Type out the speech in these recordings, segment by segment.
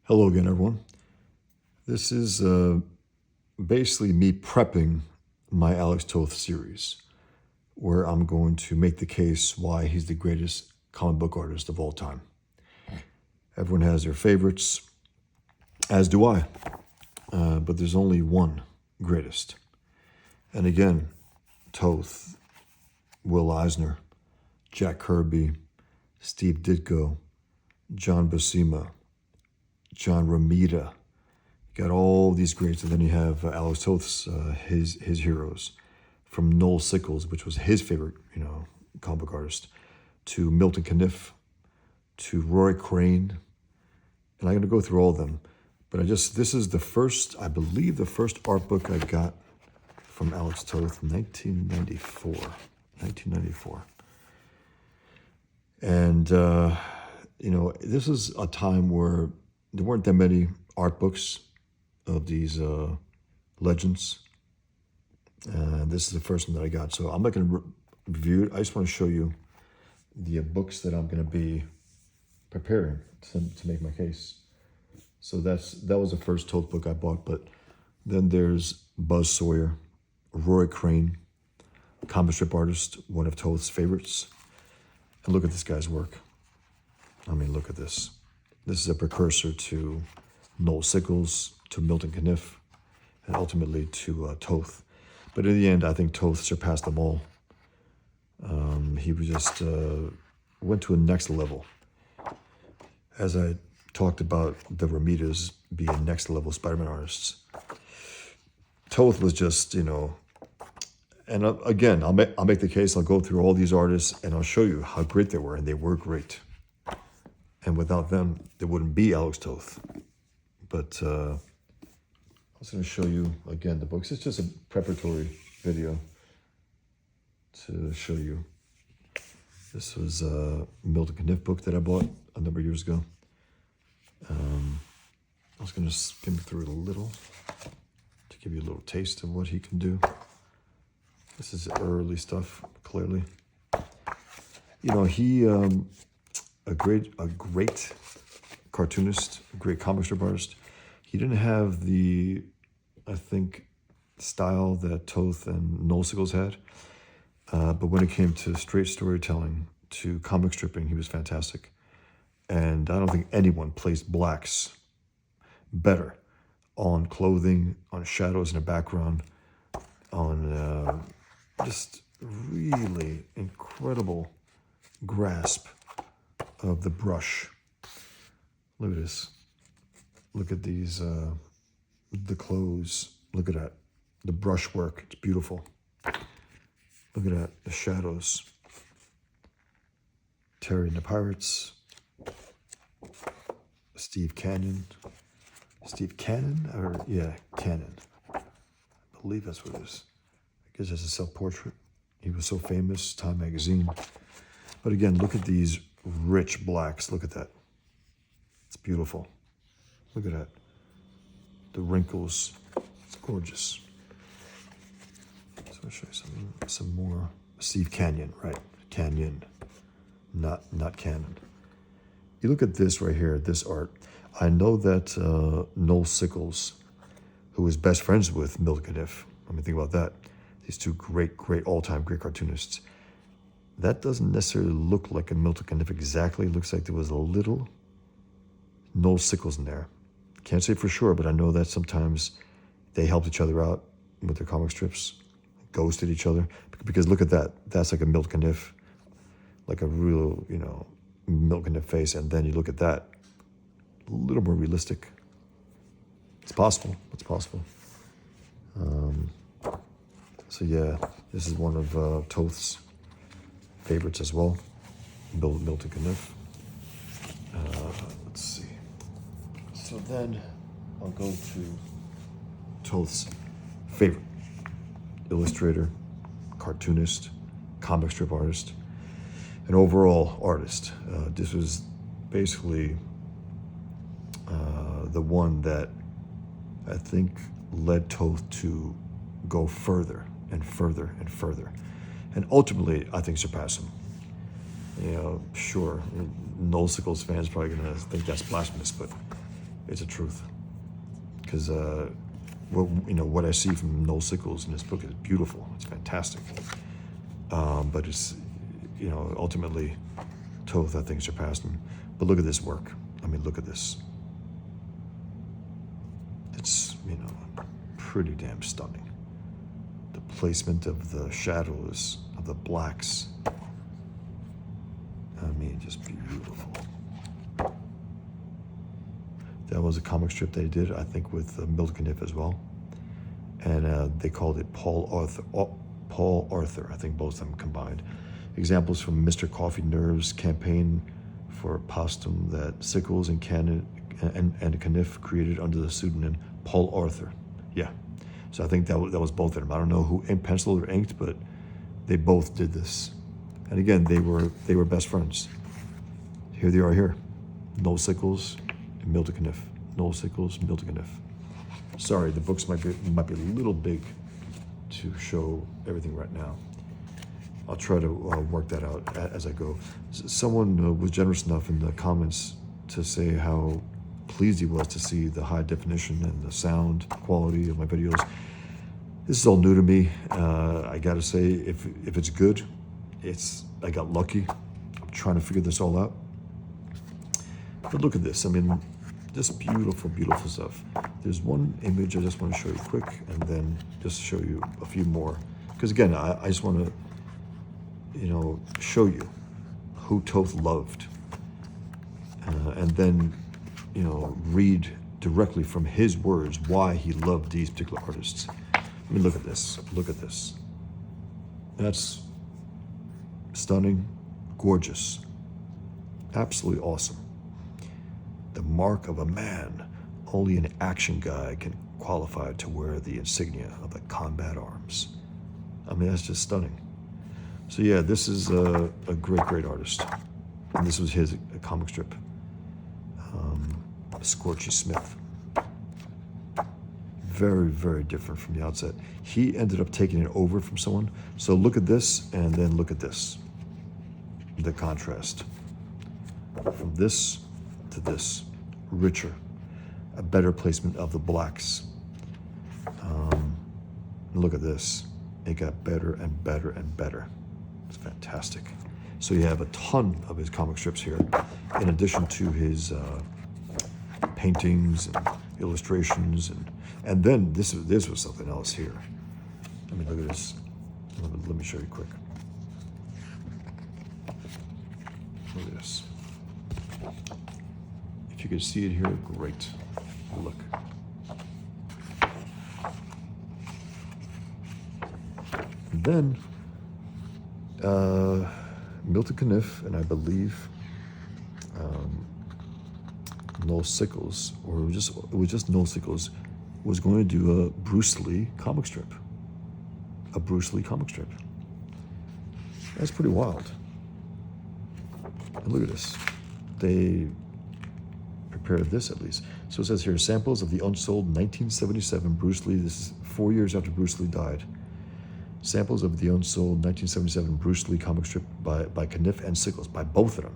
Hello again, everyone. This is basically me prepping my Alex Toth series, where I'm going to make the case why he's the greatest comic book artist of all time. Everyone has their favorites, as do I, but there's only one greatest. And again, Toth, Will Eisner, Jack Kirby, Steve Ditko, John Buscema, John Romita. You got all these greats, and then you have Alex Toth's his heroes, from Noel Sickles, which was his favorite, comic book artist, to Milton Caniff, to Roy Crane, and I'm going to go through all of them. But this is the first, I believe, the first art book I got from Alex Toth in 1994. And this is a time where there weren't that many art books of these legends. This is the first one that I got. So I'm not going to review it. I just want to show you the books that I'm going to be preparing to make my case. So that was the first Toth book I bought. But then there's Buzz Sawyer, Roy Crane, comic strip artist, one of Toth's favorites. And look at this guy's work. I mean, look at this. This is a precursor to Noel Sickles, to Milton Caniff, and ultimately to Toth. But in the end, I think Toth surpassed them all. He was just went to a next level. As I talked about the Romitas being next level Spider-Man artists, Toth was just, and again, I'll make the case. I'll go through all these artists and I'll show you how great they were, and they were great. And without them, there wouldn't be Alex Toth. But I was going to show you, again, the books. It's just a preparatory video to show you. This was a Milton Caniff book that I bought a number of years ago. I was going to skim through it a little to give you a little taste of what he can do. This is early stuff, clearly. He... A great cartoonist, a great comic strip artist. He didn't have the, I think, style that Toth and Noel Sickles had. But when it came to straight storytelling, to comic stripping, he was fantastic. And I don't think anyone placed blacks better on clothing, on shadows in the background, on just really incredible grasp of the brush. Look at this. Look at these, the clothes. Look at that. The brush work. It's beautiful. Look at that. The shadows. Terry and the Pirates. Steve Cannon. Steve Cannon? Cannon. I believe that's what it is. I guess it's a self-portrait. He was so famous. Time magazine. But again, look at these rich blacks. Look at that. It's beautiful. Look at that. The wrinkles. It's gorgeous. So I'll show you some more. Steve Canyon, right? Canyon, not Cannon. You look at this right here, this art. I know that Noel Sickles, who was best friends with Milton Caniff. I mean, think about that. These two great all-time great cartoonists. That doesn't necessarily look like a Milton Caniff exactly. It looks like there was a little Noel Sickles in there. Can't say for sure, but I know that sometimes they helped each other out with their comic strips, ghosted each other. Because look at that. That's like a Milton Caniff, like a real, Milton Caniff face. And then you look at that, a little more realistic. It's possible. It's possible. So yeah, this is one of Toth's favorites as well, Milton Caniff. Let's see. So then I'll go to Toth's favorite illustrator, cartoonist, comic strip artist, and overall artist. This was basically the one that I think led Toth to go further and further and further. And ultimately, I think surpass him. Sure, Noel Sickles fans probably going to think that's blasphemous, but it's a truth. Because what I see from Noel Sickles in this book is beautiful. It's fantastic. But it's, ultimately, Toth, I think, surpassed him. But look at this work. I mean, look at this. It's, pretty damn stunning. The placement of the shadows, of the blacks. I mean, just beautiful. That was a comic strip they did, I think, with Milton Caniff as well. And they called it Paul Arthur, I think both of them combined. Examples from Mr. Coffee Nerve's campaign for posthum that Sickles and Caniff created under the pseudonym Paul Arthur. Yeah. So I think that was both of them. I don't know who penciled or inked, but they both did this. And again, they were best friends. Here they are here. Noel Sickles and Milton Caniff. Noel Sickles, Milton Caniff. Sorry, the books might be a little big to show everything right now. I'll try to work that out as I go. Someone was generous enough in the comments to say how pleased he was to see the high definition and the sound quality of my videos. This is all new to me. I gotta say, if it's good, I got lucky. I'm trying to figure this all out. But look at this. I mean, just beautiful, beautiful stuff. There's one image I just want to show you quick, and then just show you a few more. Because again, I just want to, show you who Toth loved, and then, read directly from his words why he loved these particular artists. I mean, look at this. Look at this. That's stunning, gorgeous, absolutely awesome. The mark of a man. Only an action guy can qualify to wear the insignia of the combat arms. I mean, that's just stunning. So yeah, this is a great, great artist. And this was his comic strip. Scorchy Smith. Very, very different from the outset. He ended up taking it over from someone. So look at this, and then look at this. The contrast. From this to this. Richer. A better placement of the blacks. Look at this. It got better and better and better. It's fantastic. So you have a ton of his comic strips here, in addition to his paintings and illustrations, and then this was something else here. I mean, look at this. Let me show you quick. Look at this. If you can see it here, great. Look. And then Milton Caniff, and I believe Noel Sickles, or it was just Noel Sickles, was going to do a Bruce Lee comic strip. A Bruce Lee comic strip. That's pretty wild. And look at this. They prepared this, at least. So it says here, samples of the unsold 1977 Bruce Lee. This is 4 years after Bruce Lee died. Samples of the unsold 1977 Bruce Lee comic strip by Caniff and Sickles, by both of them,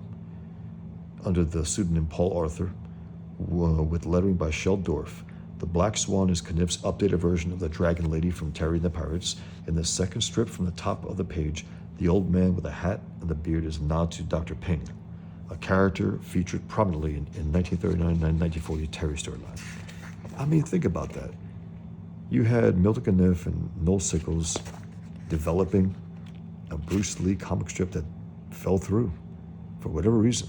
under the pseudonym Paul Arthur, with lettering by Shel Dorf. The Black Swan is Caniff's updated version of the Dragon Lady from Terry and the Pirates. In the second strip from the top of the page, the old man with a hat and the beard is a nod to Dr. Ping, a character featured prominently in 1939 and 1940 Terry storyline. I mean, think about that. You had Milton Caniff and Noel Sickles developing a Bruce Lee comic strip that fell through for whatever reason.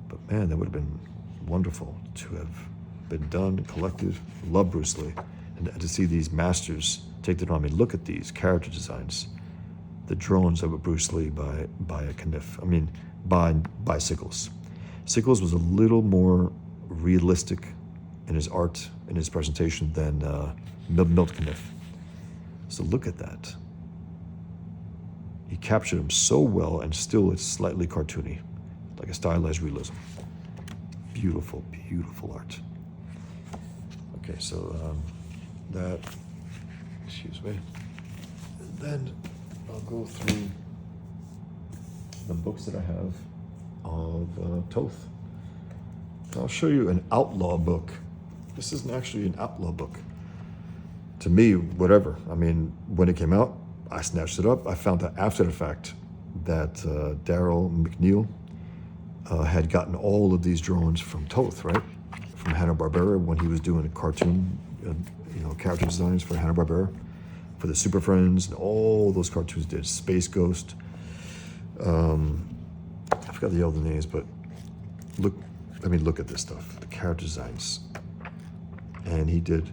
But man, that would have been wonderful to have been done, collected. Love Bruce Lee. And to see these masters take it on. I mean, look at these character designs. The drones of a Bruce Lee by a Caniff. I mean, by Sickles. Sickles was a little more realistic in his art, in his presentation, than Milton Caniff. So look at that. He captured him so well, and still it's slightly cartoony, like a stylized realism. Beautiful, beautiful art. Okay, so that, excuse me. And then I'll go through the books that I have of Toth. I'll show you an outlaw book. This isn't actually an outlaw book. To me, whatever. I mean, when it came out, I snatched it up. I found out after the fact that Daryl McNeil had gotten all of these drawings from Toth, right? From Hanna-Barbera when he was doing a cartoon, character designs for Hanna-Barbera, for the Super Friends, and all those cartoons did. Space Ghost. I forgot the other names, but look at this stuff, the character designs. And he did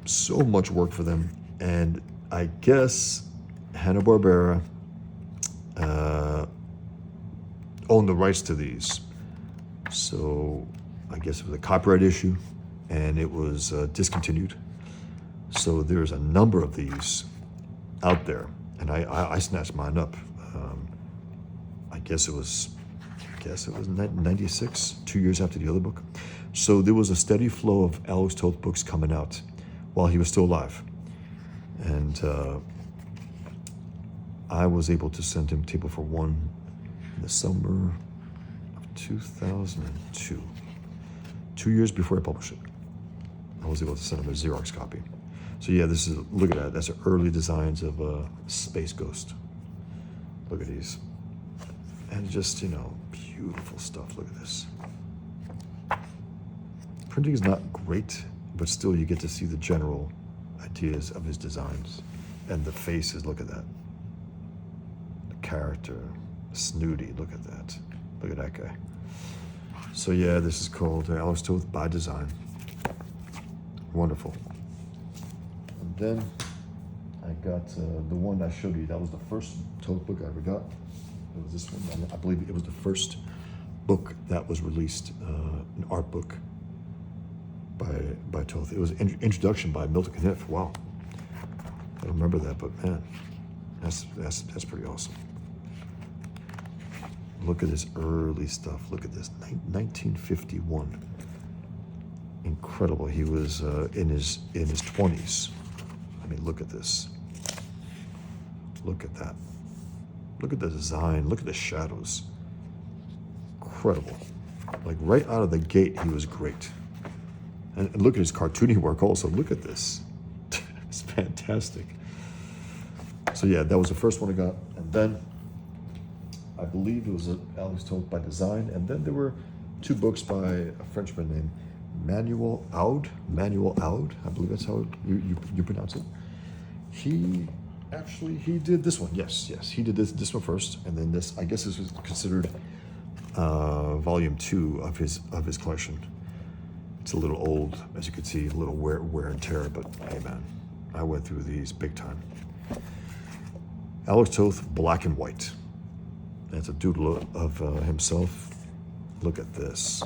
so much work for them. And I guess Hanna-Barbera owned the rights to these. So I guess it was a copyright issue and it was discontinued. So there's a number of these out there. And I snatched mine up. I guess it was 96, 2 years after the other book. So there was a steady flow of Alex Toth books coming out while he was still alive. And I was able to send him Table for One in the summer of 2002. 2 years before I published it. I was able to send him a Xerox copy. So yeah, look at that. That's early designs of Space Ghost. Look at these. And just, beautiful stuff. Look at this. Printing is not great, but still you get to see the general ideas of his designs. And the faces, look at that. The character, Snooty, look at that. Look at that guy. So yeah, this is called Alex Toth by Design. Wonderful. And then I got the one I showed you. That was the first Toth book I ever got. It was this one. I believe it was the first book that was released, an art book by Toth. It was an introduction by Milton Caniff. Wow, I don't remember that, but man, that's pretty awesome. Look at this early stuff. Look at this, 1951. Incredible. He was in his 20s. I mean, look at this. Look at that. Look at the design. Look at the shadows. Incredible. Like right out of the gate, he was great. And look at his cartooning work also. Look at this. It's fantastic. So yeah, that was the first one I got. And then I believe it was Alex Toth by Design. And then there were two books by a Frenchman named Manuel Aud. I believe that's how you pronounce it. He did this one. Yes. He did this one first, and then this. I guess this was considered volume 2 of his collection. It's a little old, as you can see, a little wear and tear. But hey, man, I went through these big time. Alex Toth, black and white. That's a doodle of himself. Look at this.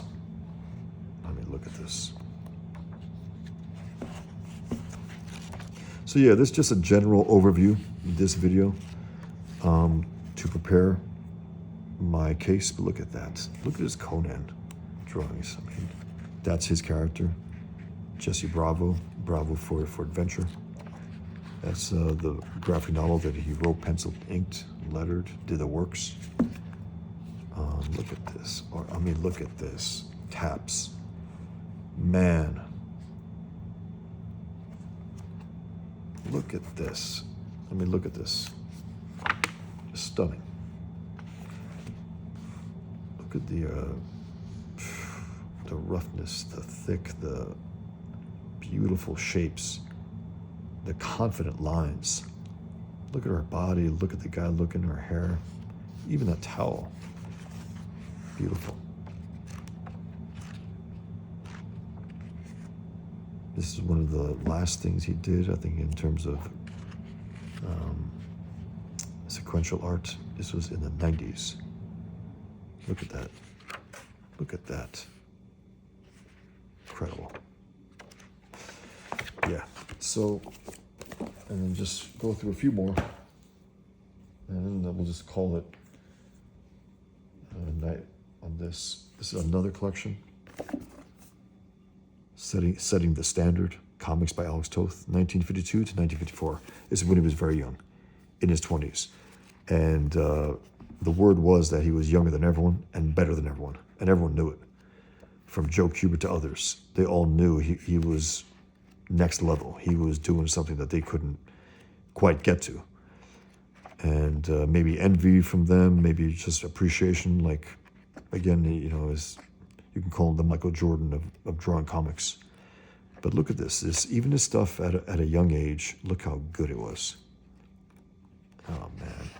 I mean, look at this. So yeah, this is just a general overview of this video to prepare my case. But look at that. Look at his Conan drawings. I mean, that's his character, Jesse Bravo for Adventure. That's the graphic novel that he wrote, penciled, inked, lettered, did the works. Look at this. Look at this. Taps. Man. Look at this. Look at this. Just stunning. Look at the roughness, the thick, the beautiful shapes, the confident lines. Look at her body. Look at the guy. Look at her hair. Even that towel. Beautiful. This is one of the last things he did, I think, in terms of sequential art. This was in the 90s. Look at that. Look at that. Incredible. Yeah. So, and then just go through a few more. And then we'll just call it a night on this. This is another collection. Setting the Standard, comics by Alex Toth, 1952 to 1954. This is when he was very young, in his 20s. And the word was that he was younger than everyone and better than everyone. And everyone knew it. from Joe Kubert to others. They all knew he was next level. He was doing something that they couldn't quite get to. And maybe envy from them, maybe just appreciation. Like, again, as you can call him the Michael Jordan of drawing comics. But look at this. Even this stuff at a young age, look how good it was. Oh, man.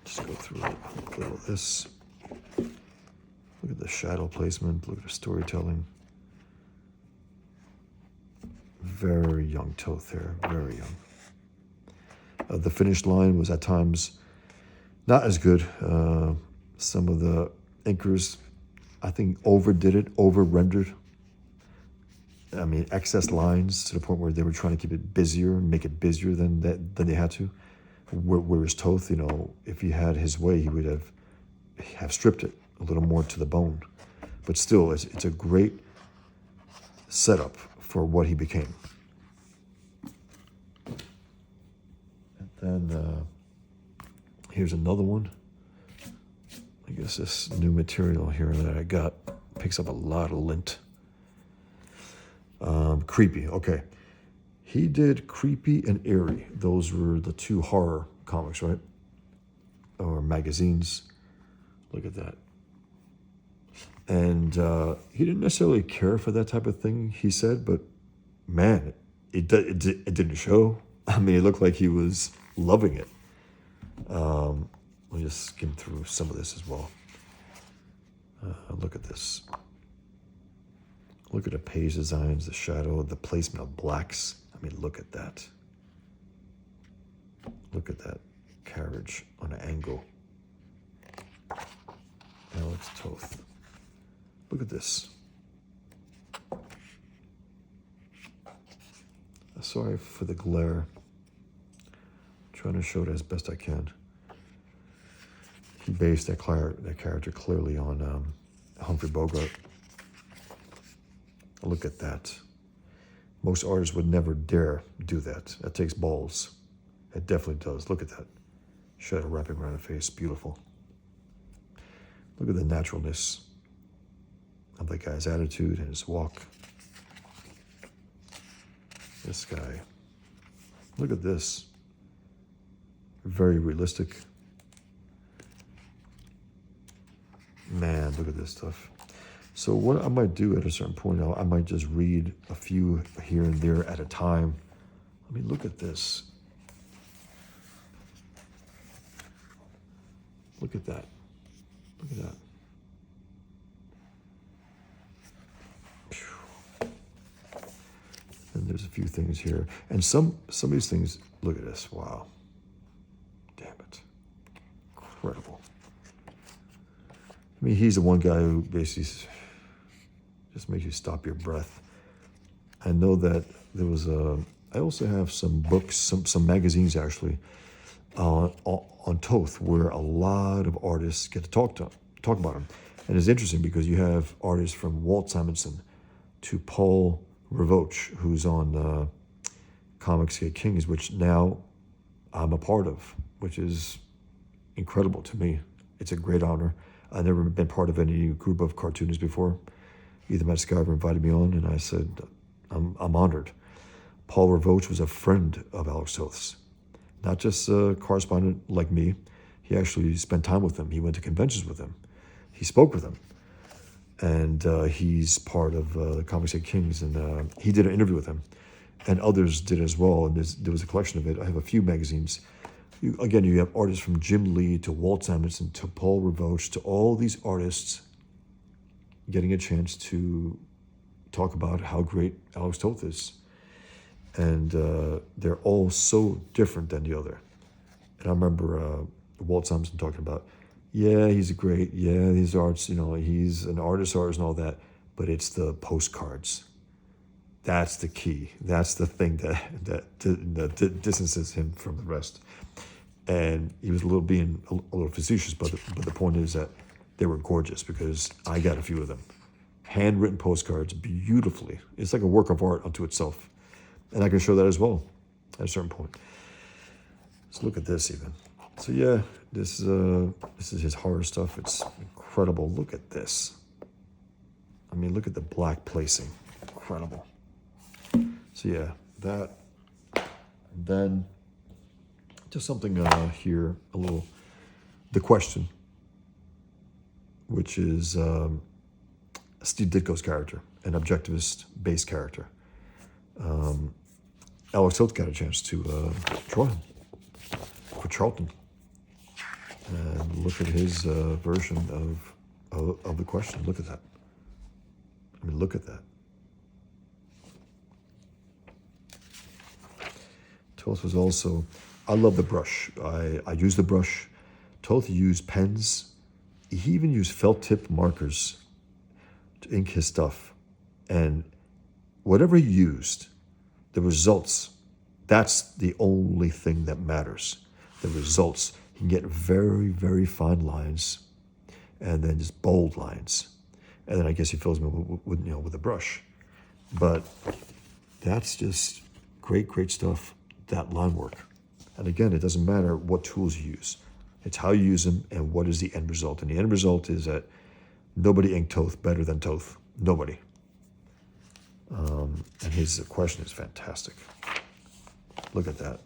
Just go through a little of this. Look at the shadow placement. Look at the storytelling. Very young Toth there. Very young. The finish line was at times not as good. Some of the inkers, I think, overdid it, over-rendered. I mean, excess lines to the point where they were trying to keep it busier, make it busier than they had to. Whereas Toth, if he had his way, he would have stripped it a little more to the bone. But still, it's a great setup for what he became. And then here's another one. I guess this new material here that I got picks up a lot of lint. Creepy, okay. He did Creepy and Eerie. Those were the two horror comics, right? Or magazines. Look at that. And he didn't necessarily care for that type of thing, he said, but man, it didn't show. I mean, it looked like he was loving it. Let me just skim through some of this as well. Look at this. Look at the page designs, the shadow, the placement of blacks. I mean, look at that. Look at that carriage on an angle. Alex Toth. Look at this. Sorry for the glare. I'm trying to show it as best I can. He based that character clearly on Humphrey Bogart. Look at that. Most artists would never dare do that. That takes balls. It definitely does. Look at that. Shadow wrapping around the face. Beautiful. Look at the naturalness of that guy's attitude and his walk. This guy. Look at this. Very realistic. Man, look at this stuff. So what I might do at a certain point, I might just read a few here and there at a time. I mean, look at this. Look at that. Look at that. And there's a few things here. And some of these things, look at this. Wow. Damn it. Incredible. I mean, he's the one guy who basically just makes you stop your breath. I know that there was I also have some books, some magazines actually, on Toth, where a lot of artists get to talk about him. And it's interesting because you have artists from Walt Simonson to Paul Ravoch, who's on Comics Get Kings, which now I'm a part of, which is incredible to me. It's a great honor. I've never been part of any group of cartoonists before. Either Matt Skyver invited me on, and I said, I'm honored. Paul Ravoch was a friend of Alex Toth's, not just a correspondent like me. He actually spent time with him. He went to conventions with him. He spoke with him. And he's part of the Comics Get Kings, and he did an interview with him. And others did as well, and there was a collection of it. I have a few magazines. You have artists from Jim Lee to Walt Simonson to Paul Ravoch to all these artists getting a chance to talk about how great Alex Toth is. And they're all so different than the other. And I remember Walt Simonson talking about, yeah, he's great. Yeah, these arts, he's an artist and all that. But it's the postcards. That's the key. That's the thing that distances him from the rest. And he was being a little facetious, but the point is that they were gorgeous because I got a few of them. Handwritten postcards, beautifully. It's like a work of art unto itself. And I can show that as well at a certain point. Let's look at this even. So yeah, this is his horror stuff. It's incredible. Look at this. I mean, look at the black placing. Incredible. So yeah, that. And then just something here, a little. The Question, which is Steve Ditko's character, an objectivist-based character. Alex Toth got a chance to draw him for Charlton, and look at his version of the question. Look at that. I mean, look at that. Toth was also. I love the brush. I use the brush. Toth used pens. He even used felt tip markers to ink his stuff, and whatever he used, the results, that's the only thing that matters. The results. You can get very, very fine lines, and then just bold lines. And then I guess he fills them with a brush. But that's just great, great stuff, that line work. And again, it doesn't matter what tools you use. It's how you use them and what is the end result. And the end result is that nobody inked Toth better than Toth. Nobody. And his question is fantastic. Look at that.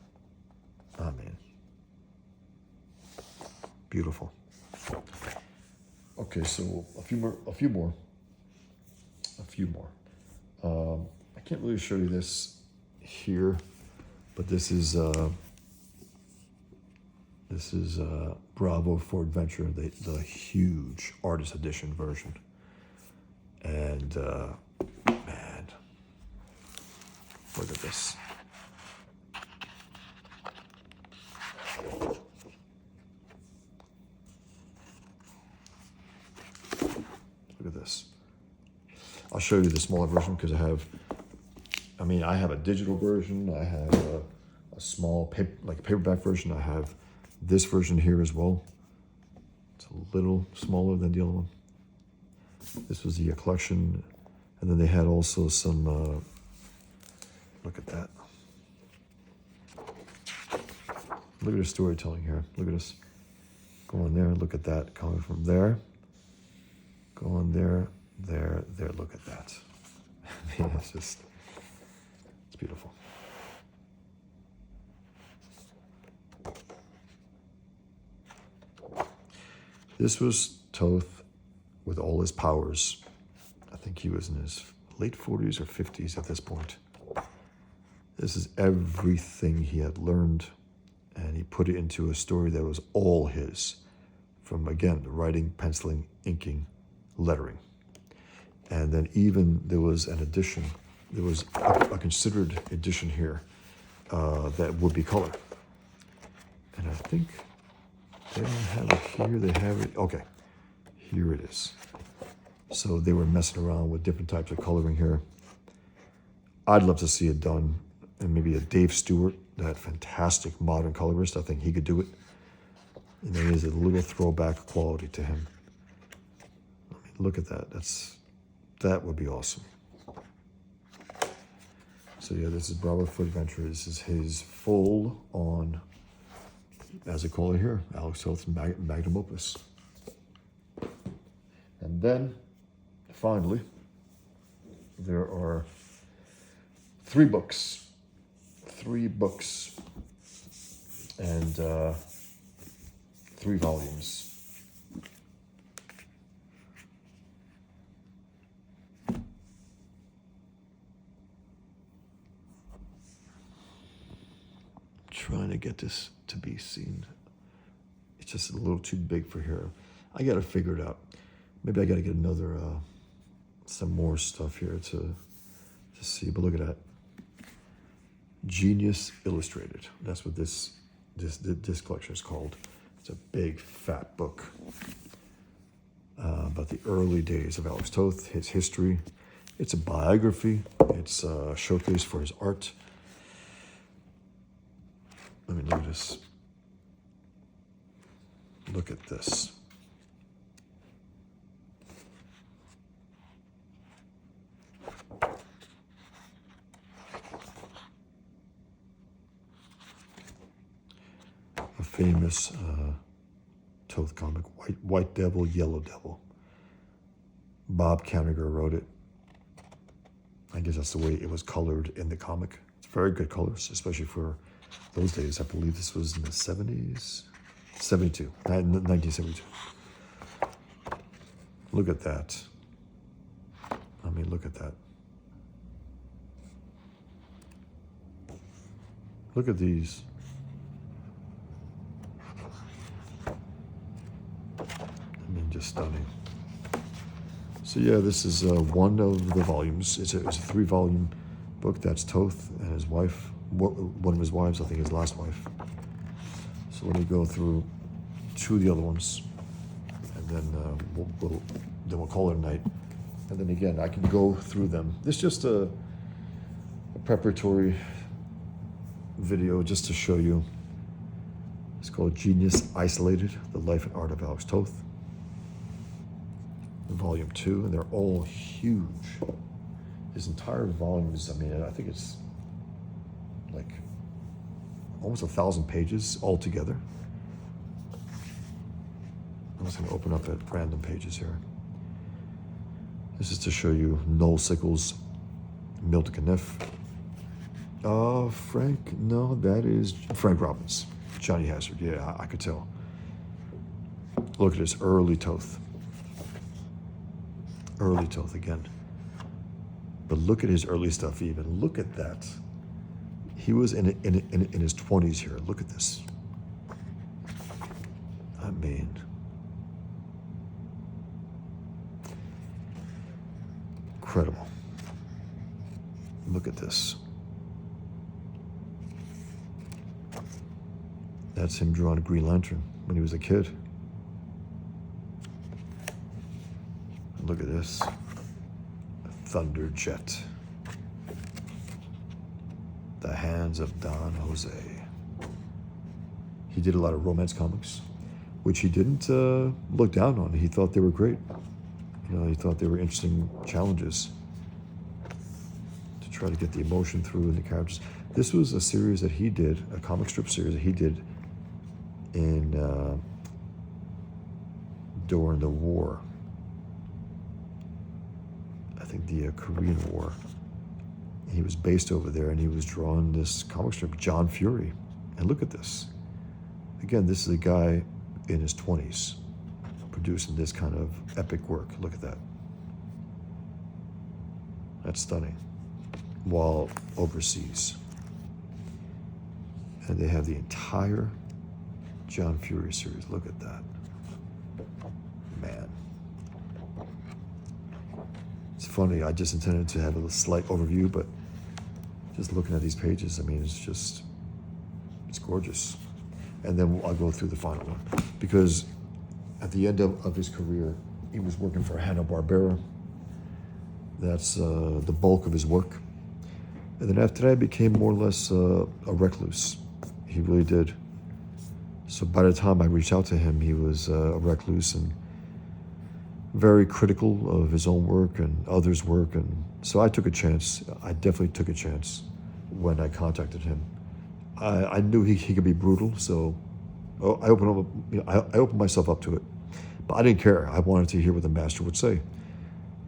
Oh, man. Beautiful. Okay, so a few more. I can't really show you this here, but this is Bravo for Adventure, the huge artist edition version. And man, look at this. Look at this. I'll show you the smaller version because I have a digital version. I have a small paperback version. I have this version here as well. It's a little smaller than the other one. This was the collection, and then they had also some. Look at that. Look at the storytelling here. Look at this. Go on there. Look at that coming from there. Go on there. There. Look at that. I mean, it's beautiful. This was Toth with all his powers. I think he was in his late 40s or 50s at this point. This is everything he had learned, and he put it into a story that was all his, from, again, the writing, penciling, inking, lettering. And then even there was an edition, there was a considered edition here that would be color. And I think they don't have it here, they have it, okay, here it is. So they were messing around with different types of coloring here. I'd love to see it done, and maybe a Dave Stewart, that fantastic modern colorist, I think he could do it. And there is a little throwback quality to him. I mean, look at that, that would be awesome. So yeah, this is Bravo for Adventure. This is his full on, as I call it here, Alex Toth's magnum opus. And then, finally, there are three books, and 3 volumes. Trying to get this to be seen. It's just a little too big for here. I got to figure it out. Maybe I got to get another, some more stuff here to see. But look at that. Genius Illustrated. That's what this collection is called. It's a big, fat book about the early days of Alex Toth, his history. It's a biography. It's a showcase for his art. I mean, look at this. Look at this. A famous Toth comic, White Devil, Yellow Devil. Bob Kanigher wrote it. I guess that's the way it was colored in the comic. It's very good colors, especially for those days. I believe this was in the 70s, 1972. Look at that. I mean, look at that. Look at these. I mean, just stunning. So yeah, this is one of the volumes. It's a 3-volume book. That's Toth and his wife, one of his wives, I think his last wife. So let me go through 2 of the other ones, and then we'll call it a night. And then again, I can go through them. This is just a preparatory video just to show you. It's called Genius Isolated: The Life and Art of Alex Toth. Volume 2, and they're all huge. His entire volume is, I mean, I think it's like almost 1,000 pages altogether. I'm just going to open up at random pages here. This is to show you Noel Sickles, Milton Caniff. Frank, no, that is Frank Robbins. Johnny Hazard, yeah, I could tell. Look at this early Toth. Early Toth again. But look at his early stuff even. Look at that. He was in his 20s here. Look at this. I mean, incredible. Look at this. That's him drawing Green Lantern when he was a kid. Look at this. Thunderjet. The Hands of Don Jose. He did a lot of romance comics, which he didn't look down on. He thought they were great. You know, he thought they were interesting challenges to try to get the emotion through in the characters. This was a series that he did, a comic strip series that he did in during the war. I think the Korean War. He was based over there, and he was drawing this comic strip, John Fury. And look at this. Again, this is a guy in his 20s producing this kind of epic work. Look at that. That's stunning. While overseas. And they have the entire John Fury series. Look at that. Man. It's funny, I just intended to have a slight overview, but just looking at these pages, I mean, it's gorgeous. And then I'll go through the final one. Because at the end of his career, he was working for Hanna-Barbera. That's the bulk of his work. And then after that, he became more or less a recluse. He really did. So by the time I reached out to him, he was a recluse and very critical of his own work and others' work. And so I took a chance. I definitely took a chance when I contacted him. I knew he could be brutal, so I opened myself up to it. But I didn't care. I wanted to hear what the master would say.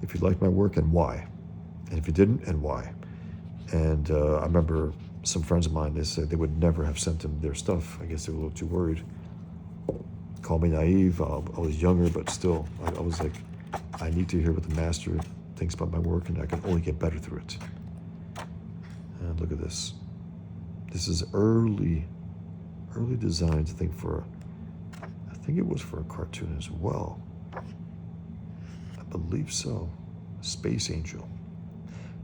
If he liked my work, and why. And if he didn't, and why. And I remember some friends of mine, they said they would never have sent him their stuff. I guess they were a little too worried. Call me naive. I was younger, but still, I was like, I need to hear what the master thinks about my work, and I can only get better through it. And look at this. This is early designs, I think it was for a cartoon as well. I believe so. Space Angel.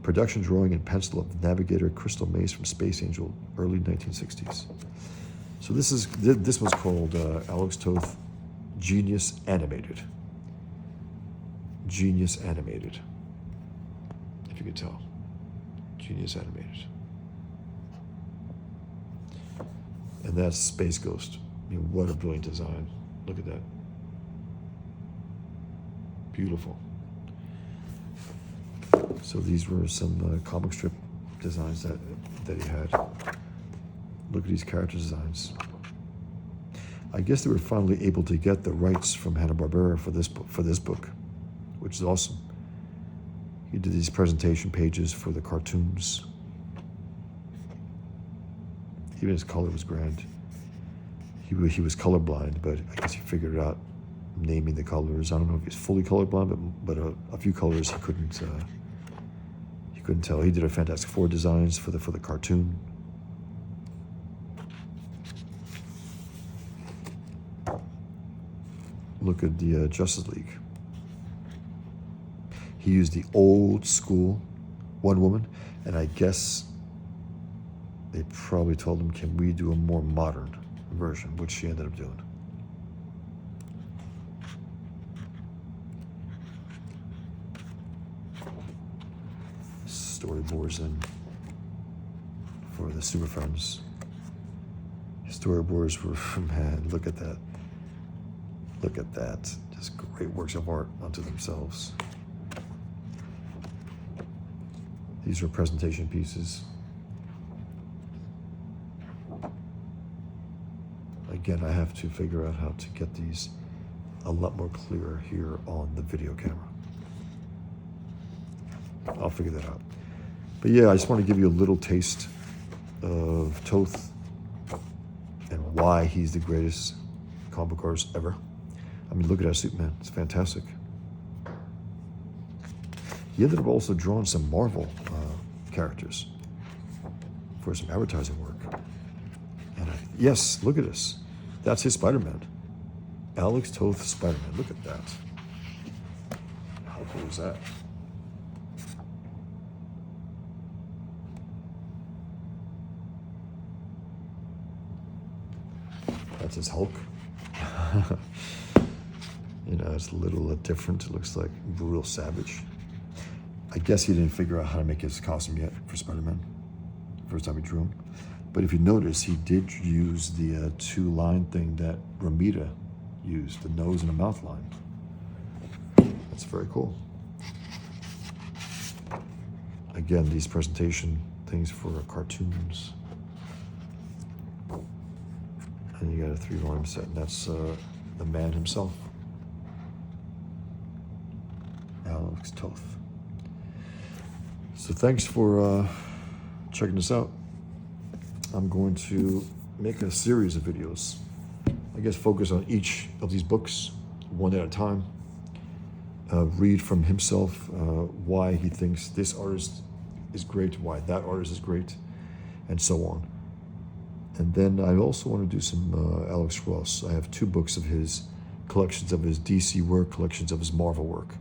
Production drawing in pencil of Navigator Crystal Maze from Space Angel, early 1960s. So this was called Alex Toth Genius Animated. Genius Animated. If you could tell. Genius Animated. And that's Space Ghost. I mean, what a brilliant design. Look at that. Beautiful. So these were some comic strip designs that he had. Look at these character designs. I guess they were finally able to get the rights from Hanna-Barbera for this book, which is awesome. He did these presentation pages for the cartoons. Even his color was grand. He was colorblind, but I guess he figured it out, naming the colors. I don't know if he's fully colorblind, but a few colors he couldn't tell. He did a Fantastic Four designs for the cartoon. Look at the Justice League. He used the old school Wonder Woman, and I guess they probably told him, can we do a more modern version, which she ended up doing. Storyboards in for the Super Friends. Storyboards were, man, look at that. Look at that. Just great works of art unto themselves. These are presentation pieces. Again, I have to figure out how to get these a lot more clearer here on the video camera. I'll figure that out. But yeah, I just want to give you a little taste of Toth and why he's the greatest comic book artist ever. I mean, look at that suit, man. It's fantastic. He ended up also drawing some Marvel characters for some advertising work. And yes, look at this. That's his Spider-Man. Alex Toth Spider-Man. Look at that. How cool is that? That's his Hulk. You know, it's a little different. It looks like brutal savage. I guess he didn't figure out how to make his costume yet for Spider-Man. First time he drew him. But if you notice, he did use the two-line thing that Romita used, the nose and the mouth line. That's very cool. Again, these presentation things for cartoons. And you got a 3-volume set, and that's the man himself, Alex Toth. So thanks for checking this out. I'm going to make a series of videos. I guess focus on each of these books, one at a time. Read from himself why he thinks this artist is great, why that artist is great, and so on. And then I also want to do some Alex Ross. I have 2 books of his, collections of his DC work, collections of his Marvel work.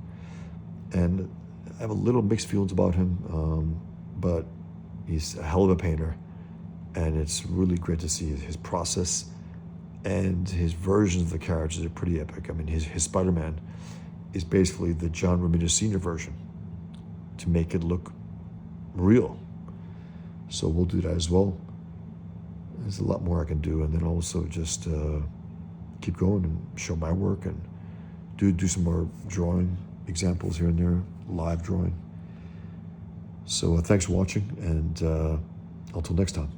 And I have a little mixed feelings about him, but he's a hell of a painter. And it's really great to see his process, and his versions of the characters are pretty epic. I mean, his Spider-Man is basically the John Romita Sr. version to make it look real. So we'll do that as well. There's a lot more I can do, and then also just keep going and show my work and do some more drawing examples here and there, live drawing. So thanks for watching, and until next time.